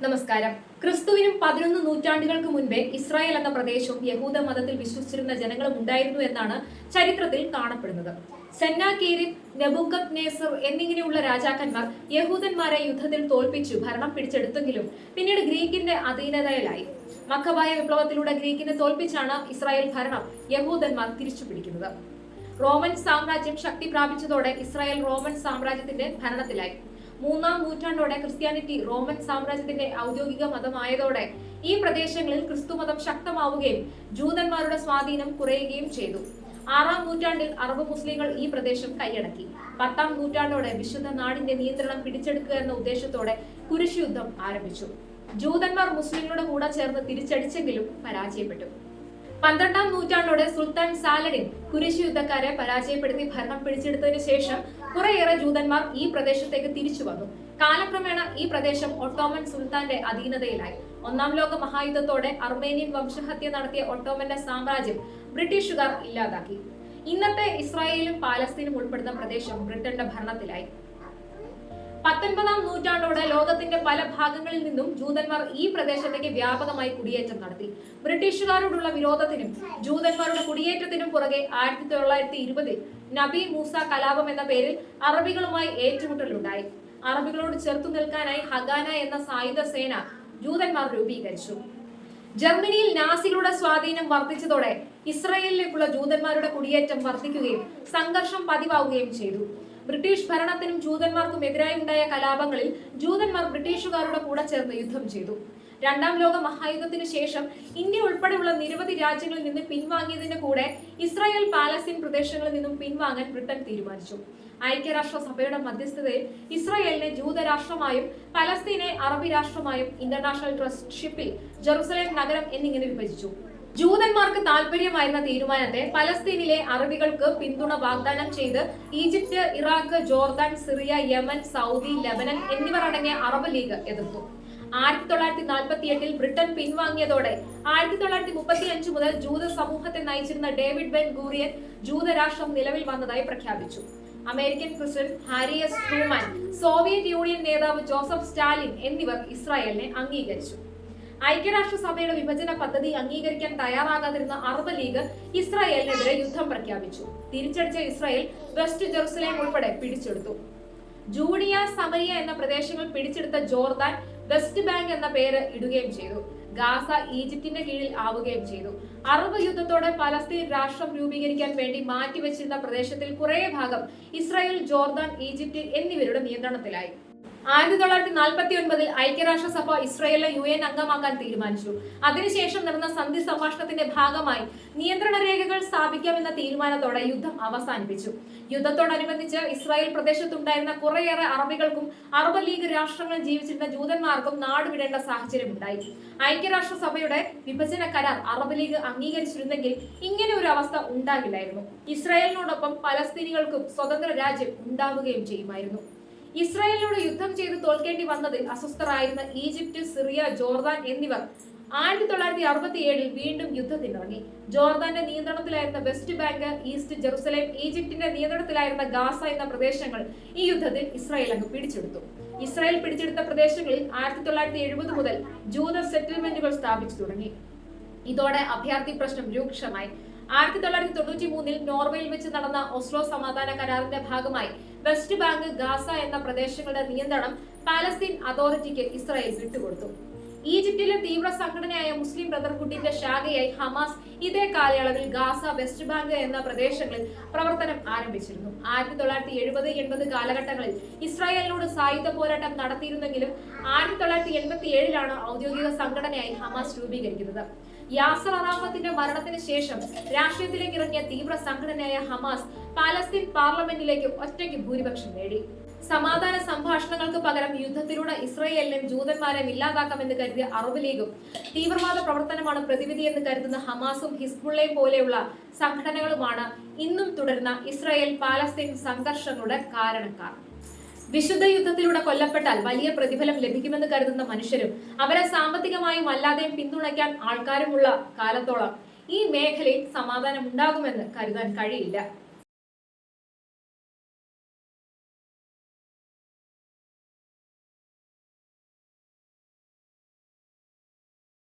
നമസ്കാരം. ക്രിസ്തുവിനും 11 നൂറ്റാണ്ടുകൾക്ക് മുൻപേ ഇസ്രായേൽ എന്ന പ്രദേശവും യഹൂദ മതത്തിൽ വിശ്വസിച്ചിരുന്ന ജനങ്ങളും ഉണ്ടായിരുന്നു എന്നാണ് ചരിത്രത്തിൽ കാണപ്പെടുന്നത്. സെന്നാകേരിബ്, നെബൂഖദ്നേസർ എന്നിങ്ങനെയുള്ള രാജാക്കന്മാർ യഹൂദന്മാരെ യുദ്ധത്തിൽ തോൽപ്പിച്ചു ഭരണം പിടിച്ചെടുത്തെങ്കിലും പിന്നീട് ഗ്രീക്കിന്റെ അധീനതയിലായി. മക്കബായ വിപ്ലവത്തിലൂടെ ഗ്രീക്കിനെ തോൽപ്പിച്ചാണ് ഇസ്രായേൽ ഭരണം യഹൂദന്മാർ തിരിച്ചുപിടിക്കുന്നത്. റോമൻ സാമ്രാജ്യം ശക്തി പ്രാപിച്ചതോടെ ഇസ്രായേൽ റോമൻ സാമ്രാജ്യത്തിന്റെ ഭരണത്തിലായി. 3-ാം നൂറ്റാണ്ടോടെ ക്രിസ്ത്യാനിറ്റി റോമൻ സാമ്രാജ്യത്തിന്റെ ഔദ്യോഗിക മതമായതോടെ ഈ പ്രദേശങ്ങളിൽ ക്രിസ്തുമതം ശക്തമാവുകയും ജൂതന്മാരുടെ സ്വാധീനം കുറയുകയും ചെയ്തു. 6-ാം നൂറ്റാണ്ടിൽ അറബ് മുസ്ലിങ്ങൾ ഈ പ്രദേശം കൈയടക്കി. 10-ാം നൂറ്റാണ്ടോടെ വിശുദ്ധ നാടിന്റെ നിയന്ത്രണം പിടിച്ചെടുക്കുക എന്ന ഉദ്ദേശത്തോടെ കുരിശുയുദ്ധം ആരംഭിച്ചു. ജൂതന്മാർ മുസ്ലിങ്ങളുടെ കൂടെ ചേർന്ന് തിരിച്ചടിച്ചെങ്കിലും പരാജയപ്പെട്ടു. 12-ാം നൂറ്റാണ്ടോടെ സുൽത്താൻ സാലഡിൻ കുരിശ് യുദ്ധക്കാരെ പരാജയപ്പെടുത്തി ഭരണം പിടിച്ചെടുത്തതിനു ശേഷം കുറേയേറെ ജൂതന്മാർ ഈ പ്രദേശത്തേക്ക് തിരിച്ചു വന്നു. കാലക്രമേണ ഈ പ്രദേശം ഒട്ടോമൻ സുൽത്താന്റെ അധീനതയിലായി. 1-ാം ലോക മഹായുദ്ധത്തോടെ അർമേനിയൻ വംശഹത്യ നടത്തിയ ഒട്ടോമന്റെ സാമ്രാജ്യം ബ്രിട്ടീഷുകാർ ഇല്ലാതാക്കി. ഇന്നത്തെ ഇസ്രായേലും പാലസ്തീനും ഉൾപ്പെടുന്ന പ്രദേശം ബ്രിട്ടന്റെ ഭരണത്തിലായി. 19-ാം നൂറ്റാണ്ടോടെ ലോകത്തിന്റെ പല ഭാഗങ്ങളിൽ നിന്നും ജൂതന്മാർ ഈ പ്രദേശത്തേക്ക് വ്യാപകമായി കുടിയേറ്റം നടത്തി. ബ്രിട്ടീഷുകാരോടുള്ള വിരോധത്തിനും ജൂതന്മാരുടെ കുടിയേറ്റത്തിനും പുറകെ 1920-ൽ നബി മൂസ കലാപം എന്ന പേരിൽ അറബികളുമായി ഏറ്റുമുട്ടലുണ്ടായി. അറബികളോട് ചെറുത്തു നിൽക്കാനായി ഹഗാന എന്ന സായുധ സേന ജൂതന്മാർ രൂപീകരിച്ചു. ജർമ്മനിയിൽ നാസികളുടെ സ്വാധീനം വർദ്ധിച്ചതോടെ ഇസ്രായേലിലേക്കുള്ള ജൂതന്മാരുടെ കുടിയേറ്റം വർദ്ധിക്കുകയും സംഘർഷം പതിവാവുകയും ചെയ്തു. ബ്രിട്ടീഷ് ഭരണത്തിനും ജൂതന്മാർക്കും എതിരായി ഉണ്ടായ കലാപങ്ങളിൽ ജൂതന്മാർ ബ്രിട്ടീഷുകാരുടെ കൂടെ ചേർന്ന് യുദ്ധം ചെയ്തു. 2-ാം ലോക മഹായുദ്ധത്തിനു ശേഷം ഇന്ത്യ ഉൾപ്പെടെയുള്ള നിരവധി രാജ്യങ്ങളിൽ നിന്ന് പിൻവാങ്ങിയതിന്റെ കൂടെ ഇസ്രായേൽ പാലസ്തീൻ പ്രദേശങ്ങളിൽ നിന്നും പിൻവാങ്ങാൻ ബ്രിട്ടൻ തീരുമാനിച്ചു. ഐക്യരാഷ്ട്രസഭയുടെ മധ്യസ്ഥതയിൽ ഇസ്രായേലിനെ ജൂതരാഷ്ട്രമായും പലസ്തീനെ അറബി രാഷ്ട്രമായും ഇന്റർനാഷണൽ ട്രസ്റ്റ്ഷിപ്പിൽ ജെറുസലേം നഗരം എന്നിങ്ങനെ വിഭജിച്ചു. ജൂതന്മാർക്ക് താൽപര്യമായിരുന്ന തീരുമാനത്തെ പലസ്തീനിലെ അറബികൾക്ക് പിന്തുണ വാഗ്ദാനം ചെയ്ത് Egypt, Iraq, Jordan, Syria, Yemen, Saudi, Lebanon എന്നിവർ അടങ്ങിയ അറബ് ലീഗ് എതിർത്തു. 1948-ൽ ബ്രിട്ടൻ പിൻവാങ്ങിയതോടെ 1935 മുതൽ ജൂത സമൂഹത്തെ നയിച്ചിരുന്ന ഡേവിഡ് ബെൻ ഗൂറിയൻ ജൂതരാഷ്ട്രം നിലവിൽ വന്നതായി പ്രഖ്യാപിച്ചു. American president Harry S Truman, Soviet union നേതാവ് ജോസഫ് സ്റ്റാലിൻ എന്നിവർ ഇസ്രായേലിനെ അംഗീകരിച്ചു. ഐക്യരാഷ്ട്രസഭയുടെ വിഭജന പദ്ധതി അംഗീകരിക്കാൻ തയ്യാറാകാതിരുന്ന അറബ് ലീഗ് ഇസ്രായേലിനെതിരെ യുദ്ധം പ്രഖ്യാപിച്ചു. തിരിച്ചടിച്ച ഇസ്രായേൽ വെസ്റ്റ് ജെറുസലേം ഉൾപ്പെടെ പിടിച്ചെടുത്തു. ജൂഡിയ, സമരിയ എന്ന പ്രദേശങ്ങൾ പിടിച്ചെടുത്ത ജോർദാൻ വെസ്റ്റ് ബാങ്ക് എന്ന പേര് ഇടുകയും ചെയ്തു. ഗാസ ഈജിപ്തിന്റെ കീഴിൽ ആവുകയും ചെയ്തു. അറബ് യുദ്ധത്തോടെ പലസ്തീൻ രാഷ്ട്രം രൂപീകരിക്കാൻ വേണ്ടി മാറ്റിവെച്ചിരുന്ന പ്രദേശത്തിൽ കുറേ ഭാഗം ഇസ്രായേൽ, ജോർദാൻ, ഈജിപ്ത് എന്നിവരുടെ നിയന്ത്രണത്തിലായി. 1949-ൽ ഐക്യരാഷ്ട്രസഭ ഇസ്രായേലിനെ UN അംഗമാക്കാൻ തീരുമാനിച്ചു. അതിനുശേഷം നടന്ന സന്ധി സംഭാഷണത്തിന്റെ ഭാഗമായി നിയന്ത്രണ രേഖകൾ സ്ഥാപിക്കാമെന്ന തീരുമാനത്തോടെ യുദ്ധം അവസാനിപ്പിച്ചു. യുദ്ധത്തോടനുബന്ധിച്ച് ഇസ്രായേൽ പ്രദേശത്തുണ്ടായിരുന്ന കുറേയേറെ അറബികൾക്കും അറബ് ലീഗ് രാഷ്ട്രങ്ങളിൽ ജീവിച്ചിരുന്ന ജൂതന്മാർക്കും നാടുവിടേണ്ട സാഹചര്യമുണ്ടായി. ഐക്യരാഷ്ട്രസഭയുടെ വിഭജന കരാർ അറബ് ലീഗ് അംഗീകരിച്ചിരുന്നെങ്കിൽ ഇങ്ങനെ ഒരു അവസ്ഥ ഉണ്ടാകില്ലായിരുന്നു. ഇസ്രായേലിനോടൊപ്പം പലസ്തീനികൾക്കും സ്വതന്ത്ര രാജ്യം ഉണ്ടാവുകയും ചെയ്യുമായിരുന്നു. ഇസ്രായേലിനോട് യുദ്ധം ചെയ്ത് തോൽക്കേണ്ടി വന്നതിൽ അസ്വസ്ഥരായിരുന്ന ഈജിപ്ത്, സിറിയ, ജോർദാൻ എന്നിവർ 1967-ൽ വീണ്ടും യുദ്ധത്തിനിറങ്ങി. ജോർദാന്റെ നിയന്ത്രണത്തിലായിരുന്ന വെസ്റ്റ് ബാങ്ക്, ഈസ്റ്റ് ജെറുസലേം, ഈജിപ്തിന്റെ നിയന്ത്രണത്തിലായിരുന്ന ഗാസ എന്ന പ്രദേശങ്ങൾ ഈ യുദ്ധത്തിൽ ഇസ്രായേൽ അങ്ങ് പിടിച്ചെടുത്തു. ഇസ്രായേൽ പിടിച്ചെടുത്ത പ്രദേശങ്ങളിൽ 1970 മുതൽ ജൂത സെറ്റിൽമെന്റുകൾ സ്ഥാപിച്ചു തുടങ്ങി. ഇതോടെ അഭയാർത്ഥി പ്രശ്നം രൂക്ഷമായി. 1993-ൽ നോർവേയിൽ വെച്ച് നടന്ന ഓസ്ലോ സമാധാന കരാറിന്റെ ഭാഗമായി വെസ്റ്റ് ബാങ്ക്, ഗാസ എന്ന പ്രദേശങ്ങളുടെ നിയന്ത്രണം പാലസ്തീൻ അതോറിറ്റിക്ക് ഇസ്രായേൽ വിട്ടുകൊടുത്തു. ഈജിപ്തിലെ തീവ്ര സംഘടനയായ മുസ്ലിം ബ്രദർഹുഡിന്റെ ശാഖയായി ഹമാസ് ഇതേ കാലയളവിൽ ഗാസ, വെസ്റ്റ് ബാങ്ക് എന്ന പ്രദേശങ്ങളിൽ പ്രവർത്തനം ആരംഭിച്ചിരുന്നു. 1970-80 കാലഘട്ടങ്ങളിൽ ഇസ്രായേലിനോട് സായുധ പോരാട്ടം നടത്തിയിരുന്നെങ്കിലും 1987-ലാണ് ഔദ്യോഗിക സംഘടനയായി ഹമാസ് രൂപീകരിക്കുന്നത്. യാസർ അറാഫത്തിന്റെ മരണത്തിന് ശേഷം രാഷ്ട്രീയത്തിലേക്ക് ഇറങ്ങിയ തീവ്ര സംഘടനയായ ഹമാസ് പാലസ്തീൻ പാർലമെന്റിലേക്ക് ഒറ്റയ്ക്ക് ഭൂരിപക്ഷം നേടി. സമാധാന സംഭാഷണങ്ങൾക്ക് പകരം യുദ്ധത്തിലൂടെ ഇസ്രായേലിനെയും ജൂതന്മാരെയും ഇല്ലാതാക്കാമെന്ന് കരുതിയ അറബ് ലീഗും തീവ്രവാദ പ്രവർത്തനമാണ് പ്രതിവിധിയെന്ന് കരുതുന്ന ഹമാസും ഹിസ്ബുള്ളയും പോലെയുള്ള സംഘടനകളുമാണ് ഇന്നും തുടരുന്ന ഇസ്രായേൽ പാലസ്തീൻ സംഘർഷങ്ങളുടെ കാരണക്കാർ. വിശുദ്ധ യുദ്ധത്തിലൂടെ കൊല്ലപ്പെട്ടാൽ വലിയ പ്രതിഫലം ലഭിക്കുമെന്ന് കരുതുന്ന മനുഷ്യരും അവരെ സാമ്പത്തികമായും അല്ലാതെയും പിന്തുണയ്ക്കാൻ ആൾക്കാരുമുള്ള കാലത്തോളം ഈ മേഖലയിൽ സമാധാനം ഉണ്ടാകുമെന്ന് കരുതാൻ കഴിയില്ല.